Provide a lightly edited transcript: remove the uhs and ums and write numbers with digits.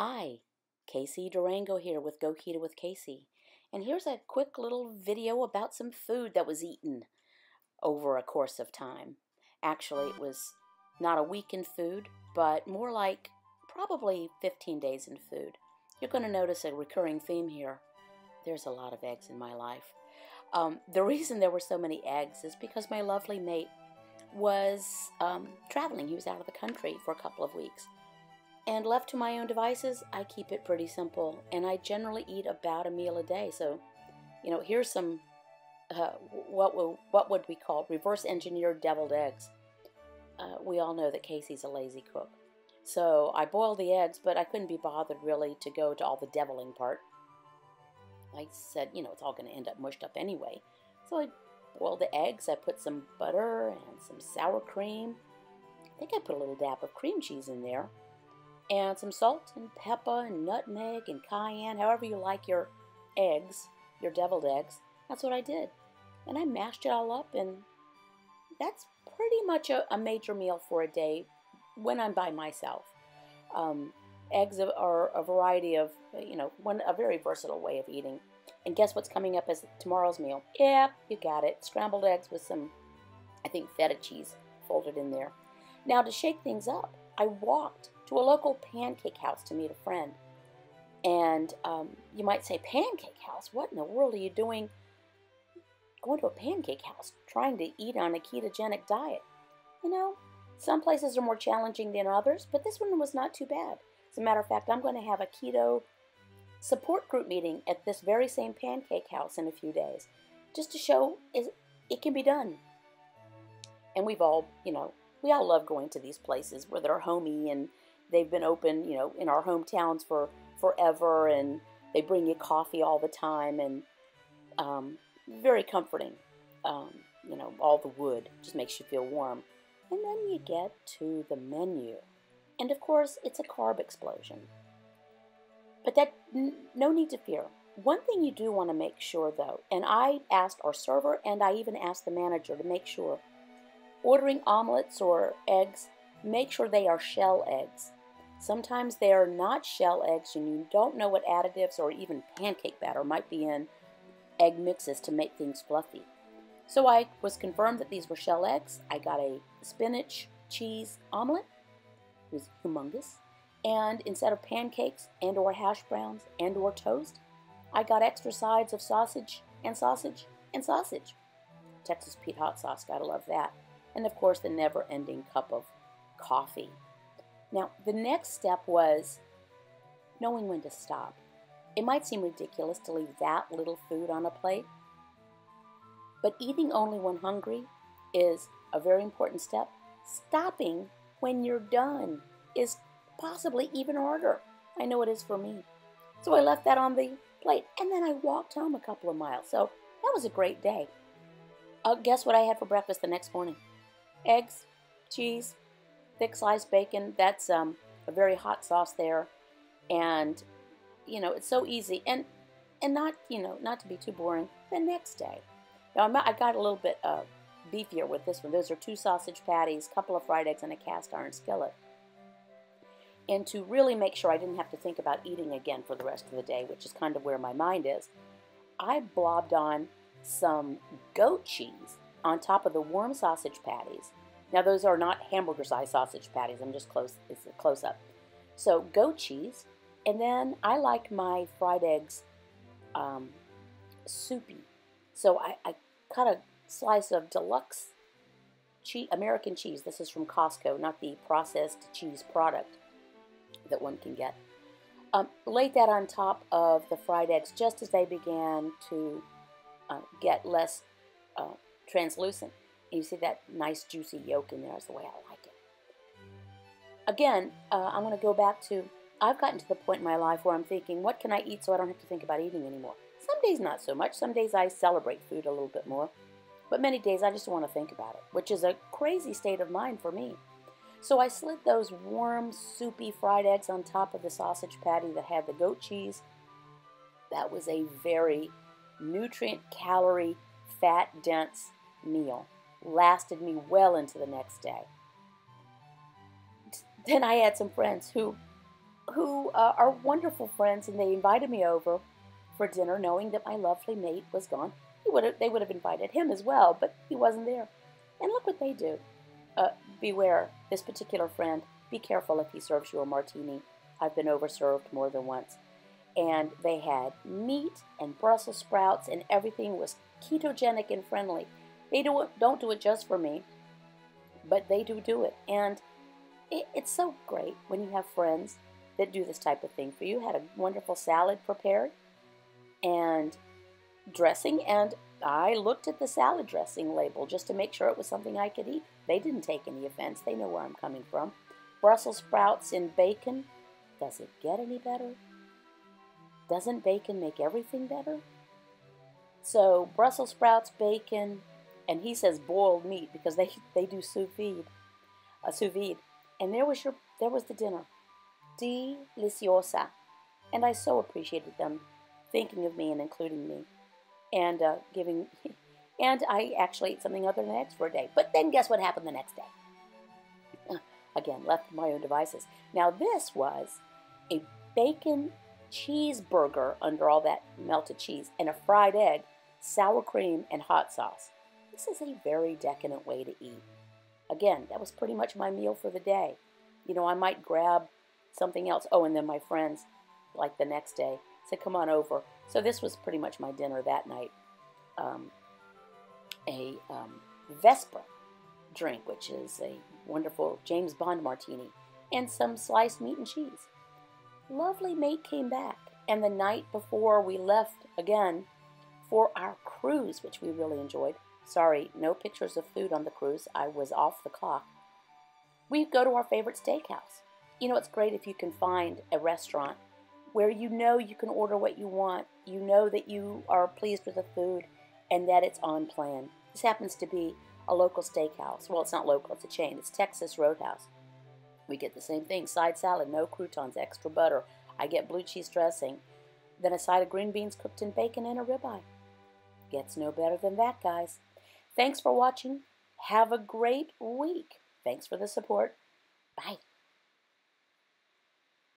Hi, Casey Durango here with Go Keto with Casey. And here's a quick little video about some food that was eaten over a course of time. Actually, it was not a week in food, but more like probably 15 days in food. You're going to notice a recurring theme here. There's a lot of eggs in my life. The reason there were so many eggs is because my lovely mate was traveling. He was out of the country for a couple of weeks. And left to my own devices, I keep it pretty simple. And I generally eat about a meal a day. So, here's some, what would we call reverse engineered deviled eggs. We all know that Casey's a lazy cook. So I boiled the eggs, but I couldn't be bothered really to go to all the deviling part. I said, it's all going to end up mushed up anyway. So I boiled the eggs. I put some butter and some sour cream. I think I put a little dab of cream cheese in there. And some salt and pepper and nutmeg and cayenne, however you like your eggs, your deviled eggs. That's what I did. And I mashed it all up, and that's pretty much a major meal for a day when I'm by myself. Eggs are a variety of, a very versatile way of eating. And guess what's coming up as tomorrow's meal? Yeah, you got it. Scrambled eggs with some, I think, feta cheese folded in there. Now, to shake things up, I walked to a local pancake house to meet a friend. And you might say, pancake house? What in the world are you doing going to a pancake house, trying to eat on a ketogenic diet? Some places are more challenging than others, but this one was not too bad. As a matter of fact, I'm going to have a keto support group meeting at this very same pancake house in a few days, just to show it can be done. And we all love going to these places where they're homey and they've been open, in our hometowns for forever, and they bring you coffee all the time, and very comforting. All the wood just makes you feel warm. And then you get to the menu. And of course, it's a carb explosion. But no need to fear. One thing you do want to make sure, though, and I asked our server and I even asked the manager to make sure, ordering omelets or eggs, make sure they are shell eggs. Sometimes they are not shell eggs and you don't know what additives or even pancake batter might be in egg mixes to make things fluffy. So I was confirmed that these were shell eggs. I got a spinach cheese omelet. It was humongous. And instead of pancakes and or hash browns and or toast, I got extra sides of sausage and sausage and sausage. Texas Pete hot sauce, gotta love that. And of course the never-ending cup of coffee. Now, the next step was knowing when to stop. It might seem ridiculous to leave that little food on a plate, but eating only when hungry is a very important step. Stopping when you're done is possibly even harder. I know it is for me. So I left that on the plate, and then I walked home a couple of miles. So that was a great day. Guess what I had for breakfast the next morning? Eggs, cheese, thick sliced bacon. That's a very hot sauce there, and it's so easy and not not to be too boring. The next day, now I got a little bit beefier with this one. Those are 2 sausage patties, a couple of fried eggs, and a cast iron skillet. And to really make sure I didn't have to think about eating again for the rest of the day, which is kind of where my mind is, I blobbed on some goat cheese on top of the warm sausage patties. Now, those are not hamburger-sized sausage patties. It's a close-up. So, goat cheese. And then I like my fried eggs soupy. So, I cut a slice of deluxe American cheese. This is from Costco, not the processed cheese product that one can get. Laid that on top of the fried eggs just as they began to get less translucent. And you see that nice juicy yolk in there is the way I like it. Again, I'm going to go back to, I've gotten to the point in my life where I'm thinking, what can I eat so I don't have to think about eating anymore? Some days not so much. Some days I celebrate food a little bit more. But many days I just want to think about it, which is a crazy state of mind for me. So I slid those warm, soupy fried eggs on top of the sausage patty that had the goat cheese. That was a very nutrient, calorie, fat-dense meal. Lasted me well into the next day. Then I had some friends who who are wonderful friends, and they invited me over for dinner, knowing that my lovely mate was gone. They would have invited him as well, but he wasn't there. And look what they do. Beware, this particular friend, be careful if he serves you a martini. I've been overserved more than once. And they had meat and Brussels sprouts, and everything was ketogenic and friendly. They don't do it just for me, but they do it. And it's so great when you have friends that do this type of thing for you. Had a wonderful salad prepared and dressing, and I looked at the salad dressing label just to make sure it was something I could eat. They didn't take any offense. They know where I'm coming from. Brussels sprouts in bacon. Does it get any better? Doesn't bacon make everything better? So Brussels sprouts, bacon, and he says boiled meat because they do sous vide. And there was the dinner. Deliciosa. And I so appreciated them thinking of me and including me. And and I actually ate something other than eggs for a day. But then guess what happened the next day? Again, left to my own devices. Now this was a bacon cheeseburger under all that melted cheese and a fried egg, sour cream, and hot sauce. This is a very decadent way to eat. Again, that was pretty much my meal for the day. You know, I might grab something else. Oh, and then my friends, like the next day, said, come on over. So this was pretty much my dinner that night. A Vesper drink, which is a wonderful James Bond martini, and some sliced meat and cheese. Lovely mate came back, and the night before we left again for our cruise, which we really enjoyed. Sorry, no pictures of food on the cruise. I was off the clock. We go to our favorite steakhouse. You know, it's great if you can find a restaurant where you know you can order what you want, you know that you are pleased with the food, and that it's on plan. This happens to be a local steakhouse. Well, it's not local, it's a chain. It's Texas Roadhouse. We get the same thing, side salad, no croutons, extra butter. I get blue cheese dressing, then a side of green beans cooked in bacon and a ribeye. Gets no better than that, guys. Thanks for watching. Have a great week. Thanks for the support. Bye.